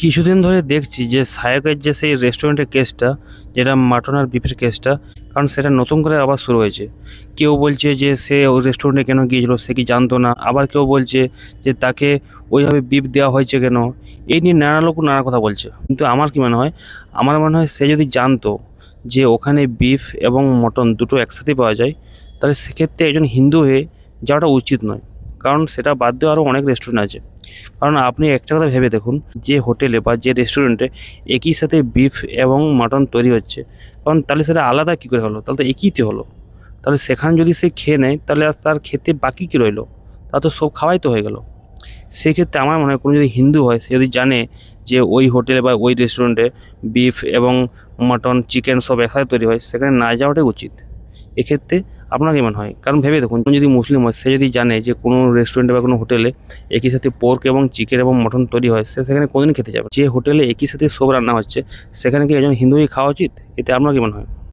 কিছুদিন ধরে দেখছি যে সায়কের যে সেই রেস্টুরেন্টের কেসটা, যেটা মাটন আর বিফের কেসটা, কারণ সেটা নতুন করে আবার শুরু হয়েছে। কেউ বলছে যে সে ওই রেস্টুরেন্টে কেন গিয়েছিল, সে কি জানতো না। আবার কেউ বলছে যে তাকে ওইভাবে বিফ দেওয়া হয়েছে কেন। এই নিয়ে নানা লোক নানা কথা বলছে, কিন্তু আমার কি মনে হয়, আমার মনে হয় সে যদি জানতো যে ওখানে বিফ এবং মটন দুটো একসাথে পাওয়া যায়, তাহলে সেক্ষেত্রে একজন হিন্দু হয়ে যাওয়াটা উচিত নয়। কারণ সেটা বাদ দিয়ে আরও অনেক রেস্টুরেন্ট আছে। কারণ আপনি একটা কথা ভেবে দেখুন, যে হোটেলে বা যে রেস্টুরেন্টে একই সাথে বিফ এবং মাটন তৈরি হচ্ছে, কারণ তাহলে সেটা আলাদা কী করে হলো? তাহলে তো একই তো হলো। তাহলে সেখানে যদি সে খেয়ে নেয়, তাহলে আর তার খেতে বাকি কী রইলো? তা তো সব খাওয়াই তো হয়ে গেল। সেক্ষেত্রে আমার মনে হয় কোনো যদি হিন্দু হয়, সে যদি জানে যে ওই হোটেলে বা ওই রেস্টুরেন্টে বিফ এবং মাটন চিকেন সব একসাথে তৈরি হয়, সেখানে না যাওয়াটাই উচিত। এক্ষেত্রে আপনার কি মনে হয়? কারণ ভেবে দেখুন, কোনো যদি মুসলিম হয়, সে যদি জানে যে কোনো রেস্টুরেন্টে বা কোনো হোটেলে একই সাথে পোর্ক এবং চিকেন এবং মটন তৈরি হয়, সে সেখানে কোনদিন খেতে যাবে? যে হোটেলে একই সাথে সব রান্না হচ্ছে, সেখানে কি একজন হিন্দুই খাওয়া উচিত? এতে আপনার কি মনে হয়?